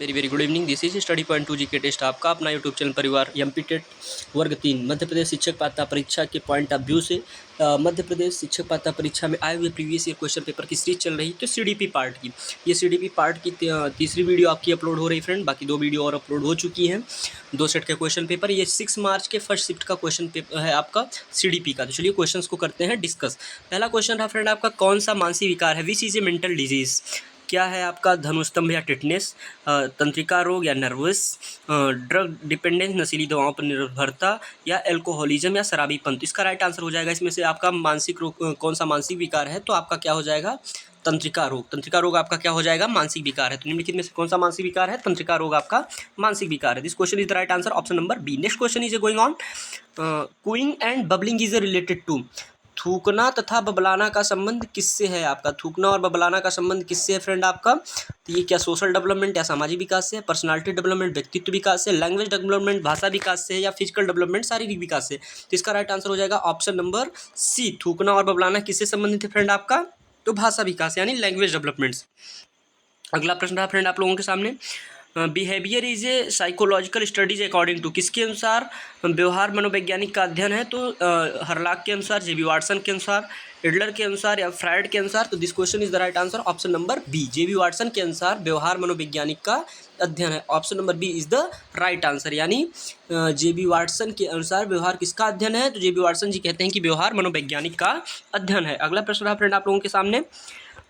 Very very good evening. This is study point 2 GK test, आपका अपना YouTube channel परिवार MP TET वर्ग 3 मध्य प्रदेश शिक्षक पात्रता परीक्षा के पॉइंट ऑफ व्यू से मध्य प्रदेश शिक्षक पात्रता परीक्षा में आए हुए प्रीवियस ईयर क्वेश्चन पेपर की सीरीज चल रही। तो सीडीपी पार्ट की ये सीडीपी पार्ट की तीसरी वीडियो आपकी अपलोड हो रही फ्रेंड। बाकी 2 वीडियो और अपलोड हो चुकी हैं, 2 सेट के क्वेश्चन पेपर। ये 6 मार्च के फर्स्ट शिफ्ट का क्वेश्चन पेपर है आपका सीडीपी का। तो चलिए क्वेश्चन को करते हैं डिस्कस। पहला क्वेश्चन था फ्रेंड आपका, कौन सा मानसिक विकार है? Which is a mental disease? क्या है आपका? धनुस्तंभ या टिटनेस, तंत्रिका रोग या नर्वस, ड्रग डिपेंडेंस नशीली दवाओं पर निर्भरता, या एल्कोहलिज्म या शराबीपन। तो इसका राइट आंसर हो जाएगा इसमें से आपका मानसिक रोग कौन सा मानसिक विकार है? तो आपका क्या हो जाएगा? तंत्रिका रोग। तंत्रिका रोग आपका क्या हो जाएगा? मानसिक विकार है। तो निम्नलिखित में से कौन सा मानसिक विकार है? तंत्रिका रोग आपका मानसिक विकार है। This question is the right answer, option number B. Next question is going on, cooing and babbling is related to. थूकना तथा बबलाना का संबंध किससे है आपका? थूकना और बबलाना का संबंध किससे है फ्रेंड आपका? तो ये क्या सोशल डेवलपमेंट या सामाजिक विकास से है, पर्सनालिटी डेवलपमेंट व्यक्तित्व विकास से, लैंग्वेज डेवलपमेंट भाषा विकास से है, या फिजिकल डेवलपमेंट शारीरिक विकास से? तो इसका राइट आंसर हो जाएगा ऑप्शन नंबर सी। थूकना और बबलाना किससे संबंधित है फ्रेंड आपका? तो भाषा विकास यानी लैंग्वेज डेवलपमेंट। अगला प्रश्न रहा फ्रेंड आप लोगों के सामने, behaviour is a psychological studies according to. किसके अनुसार व्यवहार मनोवैज्ञानिक का अध्ययन है? तो हरलाक के अनुसार, जेबी वाटसन के अनुसार, एडलर के अनुसार, या फ्रायड के अनुसार? तो this question is the right answer, option number B. JB Watson के अनुसार व्यवहार मनोवैज्ञानिक का अध्ययन है। Option number B is the right answer, यानी जेबी वाटसन के अनुसार व्यवहार किसका अध्ययन है? तो जेबी वाटसन जी कहते हैं कि व्यवहार मनोवैज्ञानिक का अध्ययन है। अगला प्रश्न रहा फ्रेंड आप लोगों के सामने,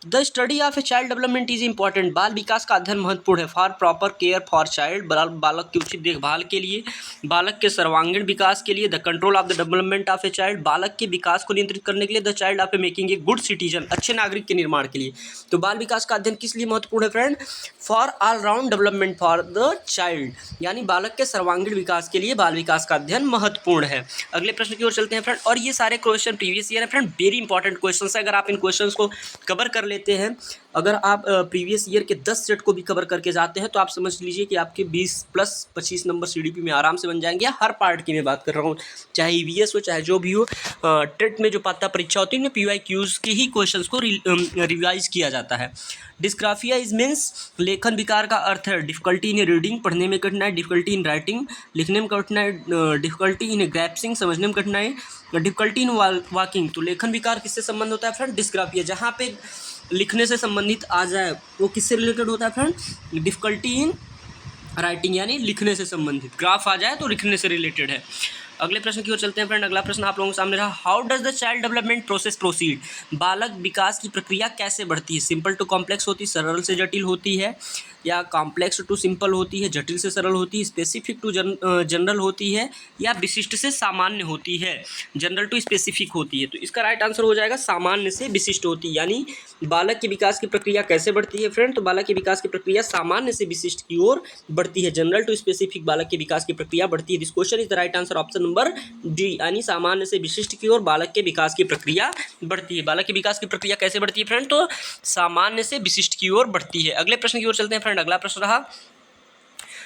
the study of a child development is important. बाल विकास का अध्ययन महत्वपूर्ण है for proper care for child. बालक की उचित देखभाल के लिए, बालक के सर्वांगीण विकास के लिए। The control of the development of a child, बालक के विकास को नियंत्रित करने के लिए। The child of A making a good citizen, अच्छे नागरिक के निर्माण के लिए। तो बाल विकास का अध्ययन किस लिए महत्वपूर्ण है friend? For all round development for the child, यानी बालक के सर्वांगीण विकास के लिए बाल विकास का अध्ययन महत्वपूर्ण है। अगले प्रश्न की ओर चलते हैं फ्रेंड, और ये सारे क्वेश्चन प्रीवियस ईयर है फ्रेंड, वेरी इंपॉर्टेंट क्वेश्चन है। अगर आप इन क्वेश्चन को कवर कर लेते हैं, अगर आप प्रीवियस ईयर के 10 सेट को भी कवर करके जाते हैं, तो आप समझ लीजिए कि आपके 20 प्लस 25 नंबर सीडीपी में आराम से बन जाएंगे। या हर पार्ट की मैं बात कर रहा हूँ, चाहे ईवीएस हो चाहे जो भी हो। टेट में जो पात्रता परीक्षा होती है उनमें पीवाईक्यूज के ही क्वेश्चंस को रिवाइज किया जाता है। डिस्ग्राफिया इज मीन्स लेखन विकार का अर्थ है डिफिकल्टी इन रीडिंग, पढ़ने में कठिनाई, डिफिकल्टी इन राइटिंग, लिखने में कठिनाई, डिफिकल्टी इन ग्रैप्सिंग, समझने में कठिनाई, डिफिकल्टी इन वॉकिंग। तो लेखन विकार किससे संबंध होता है फ्रेंड? डिस्ग्राफिया। जहाँ पे लिखने से संबंधित आ जाए वो किससे रिलेटेड होता है फ्रेंड? डिफिकल्टी इन राइटिंग, यानी लिखने से संबंधित। ग्राफ आ जाए तो लिखने से रिलेटेड है। अगले प्रश्न की ओर चलते हैं फ्रेंड। अगला प्रश्न आप लोगों के सामने रहा, how does the child development process proceed. बालक विकास की प्रक्रिया कैसे बढ़ती है? सिंपल टू कॉम्प्लेक्स होती है, सरल से जटिल होती है, या कॉम्प्लेक्स टू सिंपल होती है, जटिल से सरल होती है, स्पेसिफिक टू जनरल होती है, या विशिष्ट से सामान्य होती है, जनरल टू स्पेसिफिक होती है? तो इसका राइट आंसर हो जाएगा सामान्य से विशिष्ट होती है। यानी बालक के विकास की प्रक्रिया कैसे बढ़ती है फ्रेंड? तो बालक के विकास की प्रक्रिया सामान्य से विशिष्ट की ओर बढ़ती है, जनरल टू स्पेसिफिक बालक के विकास की प्रक्रिया बढ़ती है। This question is the right answer, option number D, यानी सामान्य से विशिष्ट की ओर बालक के विकास की प्रक्रिया बढ़ती है। बालक के विकास की प्रक्रिया कैसे बढ़ती है फ्रेंड? तो सामान्य से विशिष्ट की ओर बढ़ती है। अगले प्रश्न की ओर चलते हैं फ्रेंड। अगला प्रश्न रहा,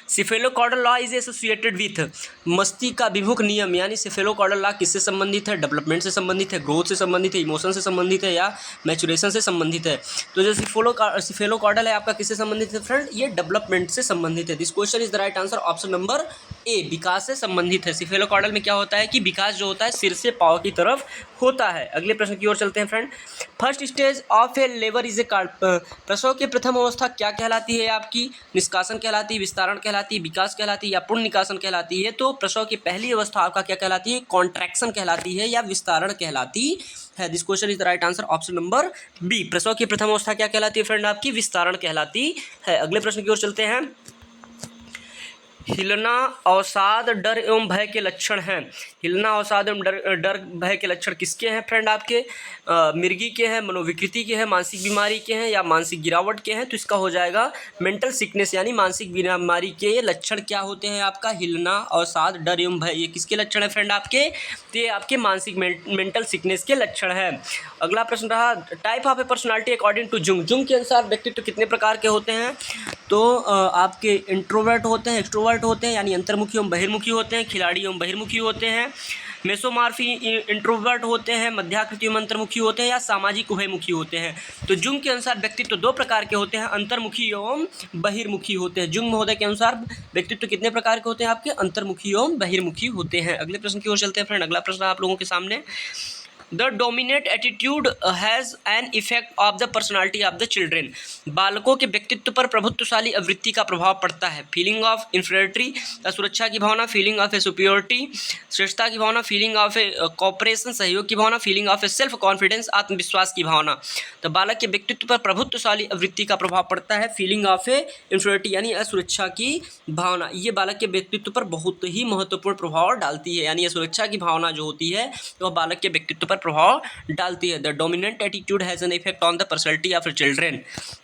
सिफेलोकॉर्डल लॉ इज एसोसिएटेड विथ। मस्तिष्क का विमुख नियम, यानी सिफेलोकॉर्डल लॉ किससे संबंधित है? डेवलपमेंट से संबंधित है, ग्रोथ से संबंधित है, इमोशन से संबंधित है, या मैचुरेशन से संबंधित है? तो जो सिफेलोकॉर्डल है आपका किससे संबंधित है फ्रेंड? ये डेवलपमेंट से संबंधित है। This question is the right answer, option number A, विकास से संबंधित है। सिफेलोकॉर्डल में क्या होता है कि विकास जो होता है सिर से पाँव की तरफ होता है। अगले प्रश्न की ओर चलते हैं friend. First stage of a labour is a प्रसव की प्रथम अवस्था क्या कहलाती है आपकी? निष्कासन कहलाती है, विस्तारण कहलाती है, विकास कहलाती है, या पूर्ण निकासन कहलाती है? तो प्रसव की पहली अवस्था आपका क्या कहलाती है? कॉन्ट्रैक्शन कहलाती है, या विस्तारण कहलाती है? This question is the right answer, option number B. प्रसव की प्रथम अवस्था क्या कहलाती है फ्रेंड आपकी? विस्तारण कहलाती है। अगले प्रश्न की ओर चलते हैं। हिलना, अवसाद, डर एवं भय के लक्षण हैं। हिलना, अवसाद एवं डर भय के लक्षण किसके हैं फ्रेंड आपके? मिर्गी के हैं, मनोविकृति के हैं, मानसिक बीमारी के हैं, या मानसिक गिरावट के हैं? तो इसका हो जाएगा मेंटल सिकनेस, यानी मानसिक बीमारी के लक्षण क्या होते हैं आपका? हिलना, अवसाद, डर एवं भय, ये किसके लक्षण है फ्रेंड आपके? तो ये आपके मानसिक मेंटल सिकनेस के लक्षण है। अगला प्रश्न रहा, type of a personality according to Jung. Jung के अनुसार व्यक्तित्व कितने प्रकार के होते हैं? तो आपके इंट्रोवर्ट होते हैं, एक्सट्रोवर्ट होते हैं, यानी अंतर्मुखी एवं बहिर्मुखी होते हैं, खिलाड़ी एवं बहिर्मुखी होते हैं, मेसोमॉर्फी इंट्रोवर्ट होते हैं, मध्याकृति में अंतर्मुखी होते हैं या सामाजिक उभयमुखी होते हैं। तो जुंग के अनुसार व्यक्तित्व दो प्रकार के होते हैं, अंतर्मुखी एवं बहिर्मुखी होते हैं। जुंग महोदय के अनुसार व्यक्तित्व कितने प्रकार के होते हैं आपके, अंतर्मुखी एवं बहिर्मुखी होते हैं। अगले प्रश्न की ओर चलते हैं फ्रेंड। अगला प्रश्न आप लोगों के सामने, the dominate attitude has an effect of the personality of the children. बालकों के व्यक्तित्व पर प्रभुत्वशाली आवृत्ति का प्रभाव पड़ता है। फीलिंग ऑफ इंफीरियरिटी, सुरक्षा की भावना, फीलिंग ऑफ ए सुपीरियरिटी, श्रेष्ठता की भावना, फीलिंग ऑफ ए कोऑपरेशन, सहयोग की भावना, feeling of a self confidence, आत्मविश्वास की भावना। तो बालक के व्यक्तित्व पर प्रभुत्वशाली आवृत्ति का प्रभाव पड़ता है फीलिंग ऑफ ए इंफीरियरिटी यानी असुरक्षा की भावना। ये बालक के व्यक्तित्व पर बहुत ही महत्वपूर्ण प्रभाव डालती है, यानी असुरक्षा की भावना जो होती है तो वह बालक के व्यक्तित्व पर प्रभाव डालती है। The dominant attitude has an effect on the personality of children.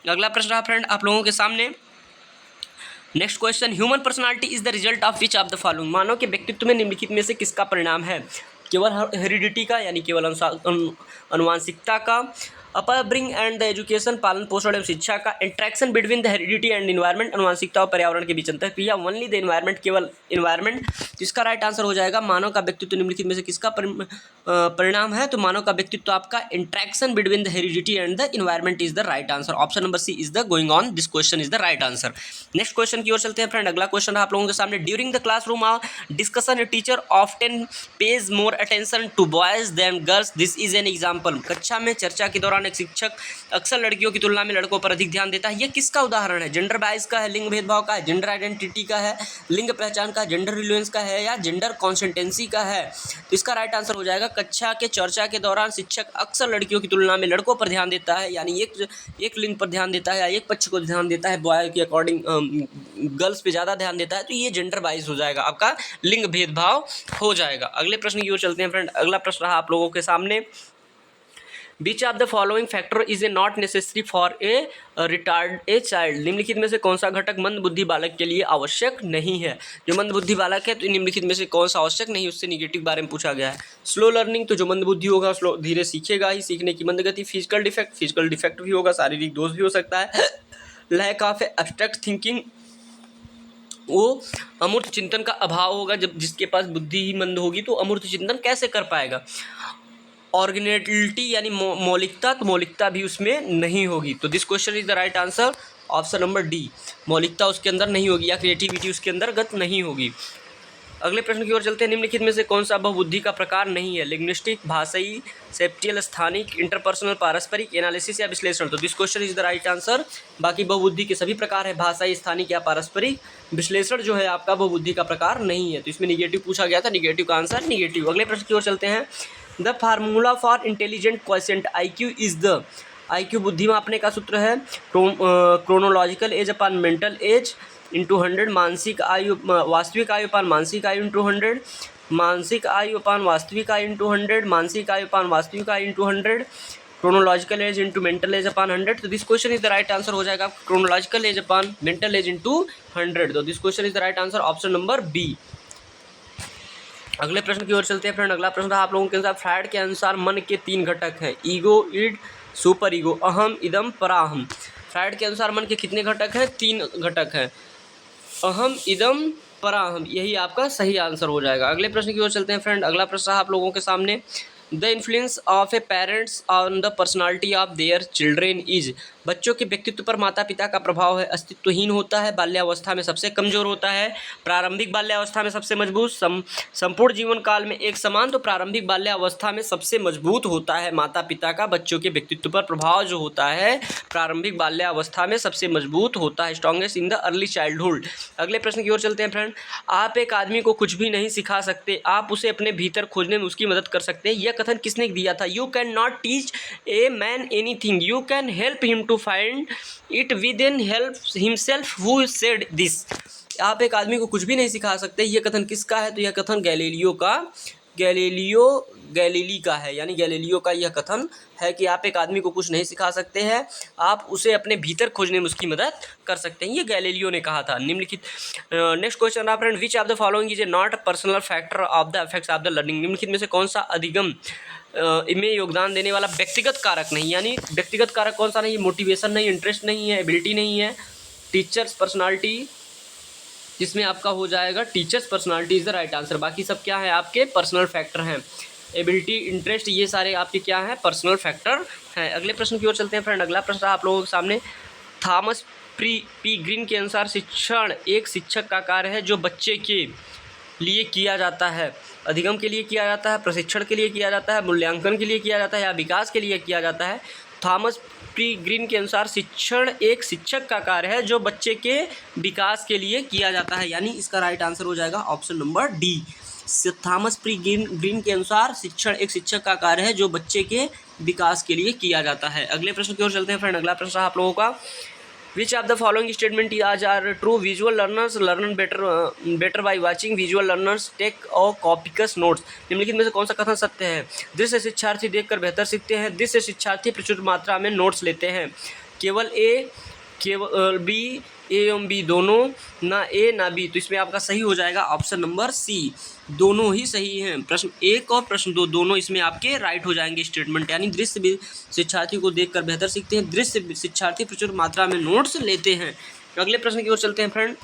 अगला प्रश्न फ्रेंड आप लोगों के सामने, next question, human personality is the result of which of the following. मानव के व्यक्तित्व में निम्नलिखित में से किसका परिणाम है? केवल हेरिडिटी का यानी केवल अनुवांशिकता का, अपब्रिंग एंड द एजुकेशन, पालन पोषण एवं शिक्षा का, interaction between the heredity and environment, अनुवांशिकता और पर्यावरण के बीच अंतर, या ओनली द इन्वायरमेंट, केवल इन्वायरमेंट। इसका राइट आंसर हो जाएगा मानव का व्यक्तित्व निम्नलिखित में से किसका परिणाम है? तो मानव का व्यक्तित्व आपका interaction between the heredity and the environment is the right answer. Option number C is the going on, this question is the right answer. Next question की ओर चलते हैं फ्रेंड। अगला क्वेश्चन आप लोगों के सामने, during the classroom discussion teacher often pays more attention to boys than girls, this is an example. कक्षा में चर्चा के दौरान एक शिक्षक अक्सर लड़कियों की तुलना में लड़कों पर अधिक ध्यान देता है, यह किसका उदाहरण है? जेंडर बायस का है, लिंग भेदभाव का है, जेंडर आइडेंटिटी का है, लिंग पहचान का, जेंडर रिलेवेंस का है, या जेंडर कॉन्सिस्टेंसी का है? तो इसका राइट आंसर हो जाएगा कक्षा के चर्चा के दौरान शिक्षक अक्सर लड़कियों की तुलना में लड़कों पर ध्यान देता है, यानी एक लिंग पर ध्यान देता है या एक पक्ष को ध्यान देता है, बॉय के अकॉर्डिंग गर्ल्स पे ज़्यादा ध्यान देता है, तो ये जेंडर बायस हो जाएगा, आपका लिंग भेदभाव हो जाएगा। अगले प्रश्न की ओर चलते हैं फ्रेंड। अगला प्रश्न रहा आप लोगों के सामने, Which of the following factor is not necessary for a retarded child? निम्नलिखित में से कौन सा घटक मंदबुद्धि बालक के लिए आवश्यक नहीं है? जो मंदबुद्धि बालक है तो निम्नलिखित में से कौन सा आवश्यक नहीं, उससे निगेटिव बारे में पूछा गया है। स्लो लर्निंग, तो जो मंदबुद्धि होगा स्लो धीरे सीखेगा ही, सीखने की मंदगति। फिजिकल डिफेक्ट भी होगा, शारीरिक दोष भी हो सकता है। लैक ऑफ एब्स्ट्रैक्ट थिंकिंग, वो अमूर्त चिंतन का अभाव होगा, जब जिसके पास बुद्धि ही मंद होगी तो अमूर्त चिंतन कैसे कर पाएगा। ऑर्गेनेलिटी यानी मौलिकता, तो मौलिकता भी उसमें नहीं होगी। तो this question is the right answer, option number D, मौलिकता उसके अंदर नहीं होगी या क्रिएटिविटी उसके अंतर्गत नहीं होगी। अगले प्रश्न की ओर चलते हैं। निम्नलिखित में से कौन सा बहुबुद्धि का प्रकार नहीं है? लिंग्विस्टिक, भाषाई, सेप्टियल, स्थानिक, इंटरपर्सनल, पारस्परिक, एनालिसिस या विश्लेषण। तो this question is the right answer. बाकी बहुबुद्धि के सभी प्रकार है, भाषाई, स्थानिक या पारस्परिक। विश्लेषण जो है आपका बहुबुद्धि का प्रकार नहीं है, तो इसमें निगेटिव पूछा गया था, निगेटिव का आंसर निगेटिव। अगले प्रश्न की ओर चलते हैं। The formula for intelligent quotient IQ is the, IQ बुद्धि मापने का सूत्र है chronological age upon mental age into 100, मानसिक आयु वास्तविक आयु अपान मानसिक आयु इंटू 100, मानसिक आयु अपान वास्तविक आयु इंटू 100, मानसिक आयु अपान वास्तविक आयु into 100, chronological age into mental age upon 100। तो this question is the right answer हो जाएगा chronological age upon mental age into 100। तो this question is the right answer, option number B. अगले प्रश्न की ओर चलते हैं फ्रेंड। अगला प्रश्न आप लोगों के अनुसार, फ्रायड के अनुसार मन के 3 घटक हैं, ईगो, इड, सुपर ईगो, अहम, इदम, पराहम। फ्रायड के अनुसार मन के कितने घटक हैं? 3 घटक हैं, अहम, इदम, पराहम। यही आपका सही आंसर हो जाएगा। अगले प्रश्न की ओर चलते हैं फ्रेंड। अगला प्रश्न आप लोगों के सामने, the influence of a parents on the personality of their children is. बच्चों के व्यक्तित्व पर माता पिता का प्रभाव है, अस्तित्वहीन होता है, बाल्यावस्था में सबसे कमजोर होता है, प्रारंभिक बाल्यावस्था में सबसे मजबूत, संपूर्ण जीवन काल में एक समान। तो प्रारंभिक बाल्यावस्था में सबसे मजबूत होता है माता पिता का बच्चों के व्यक्तित्व पर प्रभाव जो होता है प्रारंभिक बाल्यावस्था में सबसे मजबूत होता है, strongest in the early childhood. अगले प्रश्न की ओर चलते हैं फ्रेंड। आप एक आदमी को कुछ भी नहीं सिखा सकते, आप उसे अपने भीतर खोजने में उसकी मदद कर सकते हैं। यह कथन किसने दिया था? You can not teach a man anything, you can help him to find it within help himself, who said this. आप एक आदमी को कुछ भी नहीं सिखा सकते, यह कथन किसका है? तो यह कथन गैलीलियो गैलीली का है, यानी गैलीलियो का यह कथन है कि आप एक आदमी को कुछ नहीं सिखा सकते हैं, आप उसे अपने भीतर खोजने में उसकी मदद कर सकते हैं, ये गैलीलियो ने कहा था। निम्नलिखित नेक्स्ट क्वेश्चन आप friend, which of the following is a not personal factor of the effects of the learning. निम्नलिखित में से कौन सा अधिगम में योगदान देने वाला व्यक्तिगत कारक नहीं, यानी व्यक्तिगत कारक कौन सा नहीं? मोटिवेशन नहीं, इंटरेस्ट नहीं है, एबिलिटी नहीं है, टीचर्स पर्सनालिटी, जिसमें आपका हो जाएगा teachers personality is the right answer. बाकी सब क्या है आपके पर्सनल फैक्टर हैं। एबिलिटी, इंटरेस्ट, ये सारे आपके क्या हैं पर्सनल फैक्टर हैं। अगले प्रश्न की ओर चलते हैं फ्रेंड। अगला प्रश्न आप लोगों के सामने थॉमस पी ग्रीन के अनुसार शिक्षण एक शिक्षक का कार्य है जो बच्चे के लिए किया जाता है। अधिगम के लिए किया जाता है, प्रशिक्षण के लिए किया जाता है, मूल्यांकन के लिए किया जाता है या विकास के लिए किया जाता है। थॉमस पी ग्रीन के अनुसार शिक्षण एक शिक्षक का कार्य है जो बच्चे के विकास के लिए किया जाता है, यानी इसका राइट आंसर हो जाएगा option number D. Thomas P green के अनुसार शिक्षण एक शिक्षक का कार्य है जो बच्चे के विकास के लिए किया जाता है। अगले प्रश्न की ओर चलते हैं फ्रेंड। अगला प्रश्न आप लोगों का, which of the following statement आज are true? Visual learners learn better by watching, visual learners take or copious notes. निम्नलिखित में से कौन सा कथन सत्य है? दृश्य शिक्षार्थी देखकर बेहतर सीखते हैं, दृश्य शिक्षार्थी प्रचुर मात्रा में नोट्स लेते हैं। केवल बी, ए एवं बी दोनों, ना ए ना बी। तो इसमें आपका सही हो जाएगा ऑप्शन नंबर सी, दोनों ही सही हैं। प्रश्न 1 और प्रश्न 2 दोनों इसमें आपके राइट हो जाएंगे स्टेटमेंट, यानी दृश्य शिक्षार्थी को देखकर बेहतर सीखते हैं, दृश्य शिक्षार्थी प्रचुर मात्रा में नोट्स लेते हैं। अगले प्रश्न की ओर चलते हैं फ्रेंड।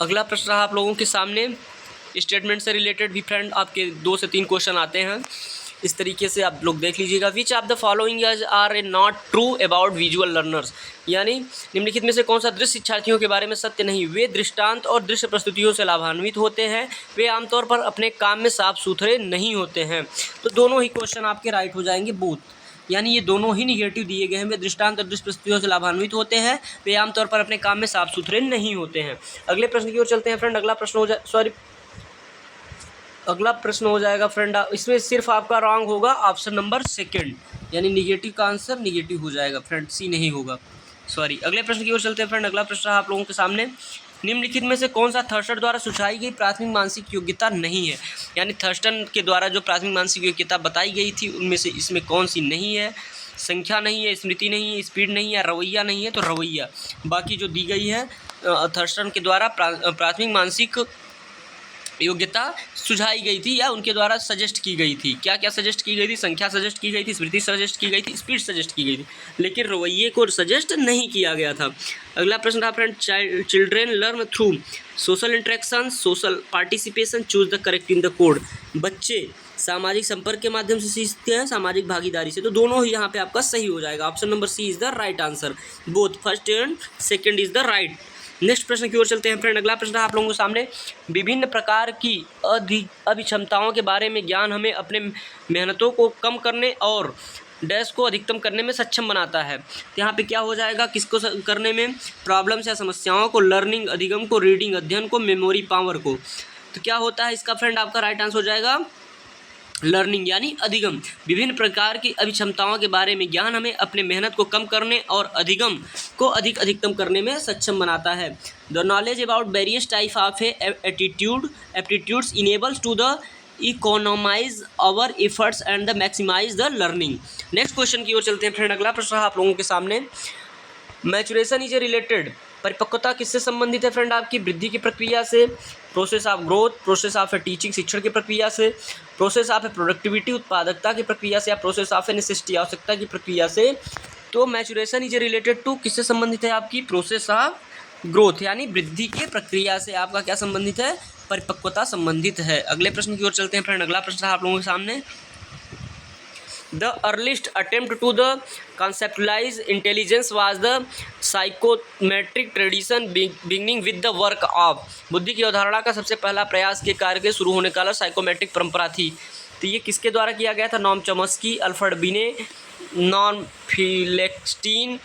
अगला प्रश्न आप लोगों के सामने स्टेटमेंट से रिलेटेड भी फ्रेंड आपके 2 से 3 क्वेश्चन आते हैं, इस तरीके से आप लोग देख लीजिएगा। Which of the following are a not true about visual learners, यानी निम्नलिखित में से कौन सा दृश्य शिक्षार्थियों के बारे में सत्य नहीं? वे दृष्टांत और दृश्य प्रस्तुतियों से लाभान्वित होते हैं, वे आमतौर पर अपने काम में साफ सुथरे नहीं होते हैं। तो दोनों ही क्वेश्चन आपके राइट हो जाएंगे, बोथ, यानी ये दोनों ही निगेटिव दिए गए हैं। वे दृष्टांत और दृश्य प्रस्तुतियों से लाभान्वित होते हैं, वे आमतौर पर अपने काम में साफ सुथरे नहीं होते हैं। अगले प्रश्न की ओर चलते हैं फ्रेंड। अगला प्रश्न हो जाएगा फ्रेंड, इसमें सिर्फ आपका रॉन्ग होगा ऑप्शन नंबर 2, यानी निगेटिव का आंसर निगेटिव हो जाएगा फ्रेंड, सी नहीं होगा, सॉरी। अगले प्रश्न की ओर चलते हैं फ्रेंड। अगला प्रश्न आप लोगों के सामने, निम्नलिखित में से कौन सा थर्स्टन द्वारा सुझाई गई प्राथमिक मानसिक योग्यता नहीं है? यानी थर्स्टन के द्वारा जो प्राथमिक मानसिक योग्यता बताई गई थी उनमें से इसमें कौन सी नहीं है? संख्या नहीं है, स्मृति नहीं है, स्पीड नहीं है, रवैया नहीं है, तो रवैया। बाकी जो दी गई है थर्स्टन के द्वारा प्राथमिक मानसिक योग्यता सुझाई गई थी या उनके द्वारा सजेस्ट की गई थी। क्या क्या सजेस्ट की गई थी? संख्या सजेस्ट की गई थी, स्मृति सजेस्ट की गई थी, स्पीड सजेस्ट की गई थी, लेकिन रवैये को सजेस्ट नहीं किया गया था। अगला प्रश्न था friend, children learn through social interaction, social participation, choose the correct in the code. बच्चे सामाजिक संपर्क के माध्यम से सीखते हैं, सामाजिक भागीदारी से। तो दोनों ही यहाँ पे आपका सही हो जाएगा, option number C is the right answer, both first and second is the right. Next प्रश्न की ओर चलते हैं फ्रेंड। अगला प्रश्न आप लोगों के सामने, विभिन्न प्रकार की अभिक्षमताओं के बारे में ज्ञान हमें अपने मेहनतों को कम करने और डैश को अधिकतम करने में सक्षम बनाता है। तो यहाँ पे क्या हो जाएगा, किसको करने में? प्रॉब्लम्स या समस्याओं को, लर्निंग अधिगम को, रीडिंग अध्ययन को, मेमोरी पावर को। तो क्या होता है इसका फ्रेंड, आपका राइट आंसर हो जाएगा लर्निंग, यानी अधिगम। विभिन्न प्रकार की अभिक्षमताओं के बारे में ज्ञान हमें अपने मेहनत को कम करने और अधिगम को अधिकतम करने में सक्षम बनाता है। The knowledge about various type of aptitudes enables to the economize our efforts and the maximize the learning. Next question की ओर चलते हैं फ्रेंड। अगला प्रश्न आप लोगों के सामने, मैचुरेशन इज ए रिलेटेड, परिपक्वता किससे संबंधित है फ्रेंड? आपकी वृद्धि की प्रक्रिया से, process of growth, process of teaching शिक्षण की प्रक्रिया से, प्रोसेस ऑफ प्रोडक्टिविटी उत्पादकता की प्रक्रिया से, या प्रोसेस ऑफ नेसेसिटी आवश्यकता की प्रक्रिया से। तो मैचुरेशन इज रिलेटेड टू किससे संबंधित है? आपकी प्रोसेस ऑफ ग्रोथ, यानी वृद्धि की प्रक्रिया से आपका क्या संबंधित है? परिपक्वता संबंधित है। अगले प्रश्न की ओर चलते हैं फ्रेंड। अगला प्रश्न आप लोगों के सामने, The earliest attempt to the conceptualize intelligence was the psychometric tradition beginning with the work of। बुद्धि की अवधारणा का सबसे पहला प्रयास के कार्य के शुरू होने का साइकोमेट्रिक परंपरा थी। तो ये किसके द्वारा किया गया था? नॉम चॉम्स्की, अल्फ्रेड बिने, नॉन फिलेक्सटीन,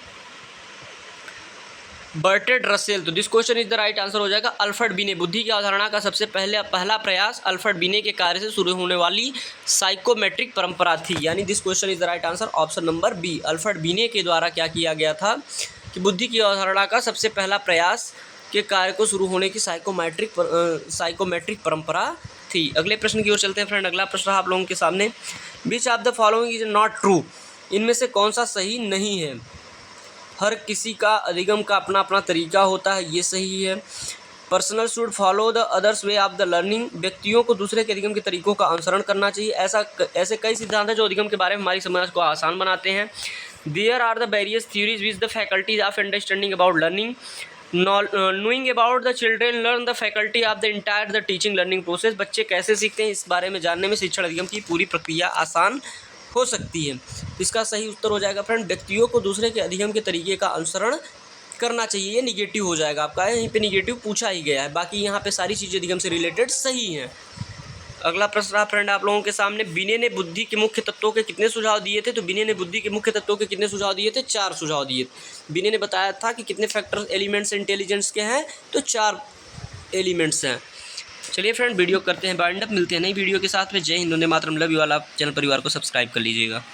बर्टेड रसेल। तो this question is the right answer हो जाएगा अल्फ्रेड बिने। बुद्धि की अवधारणा का सबसे पहला प्रयास अल्फ्रेड बिने के कार्य से शुरू होने वाली साइकोमेट्रिक परंपरा थी, यानी this question is the right answer, option number B. Alfred Binet के द्वारा क्या किया गया था कि बुद्धि की अवधारणा का सबसे पहला प्रयास के कार्य को शुरू होने की साइकोमेट्रिक परंपरा थी। अगले प्रश्न की ओर चलते हैं फ्रेंड। अगला प्रश्न आप लोगों के सामने, विच of the following is not true, इनमें से कौन सा सही नहीं है? हर किसी का अधिगम का अपना अपना तरीका होता है, ये सही है। Personal should follow the others way of the learning, व्यक्तियों को दूसरे के अधिगम के तरीकों का अनुसरण करना चाहिए। ऐसे कई सिद्धांत हैं जो अधिगम के बारे में हमारी समझ को आसान बनाते हैं। There are the various theories which the faculties of understanding about learning, knowing about the children learn the faculty of the entire the teaching learning process. बच्चे कैसे सीखते हैं इस बारे में जानने में शिक्षण अधिगम की पूरी प्रक्रिया आसान हो सकती है। इसका सही उत्तर हो जाएगा फ्रेंड, व्यक्तियों को दूसरे के अधिगम के तरीके का अनुसरण करना चाहिए। ये निगेटिव हो जाएगा आपका, यहीं पे निगेटिव पूछा ही गया है, बाकी यहाँ पे सारी चीज़ें अधिगम से रिलेटेड सही हैं। अगला प्रश्न रहा फ्रेंड आप लोगों के सामने, बिने ने बुद्धि के मुख्य तत्वों के कितने सुझाव दिए थे? तो बिने ने बुद्धि के मुख्य तत्वों के कितने सुझाव दिए थे? 4 सुझाव दिए थे। बिने ने बताया था कि कितने फैक्टर्स एलिमेंट्स इंटेलिजेंस के हैं, तो 4 एलिमेंट्स हैं। चलिए फ्रेंड वीडियो करते हैं बाइंड अप, मिलते हैं नई वीडियो के साथ में। जय Hind, Vande Mataram, love you all. आप चैनल परिवार को सब्सक्राइब कर लीजिएगा।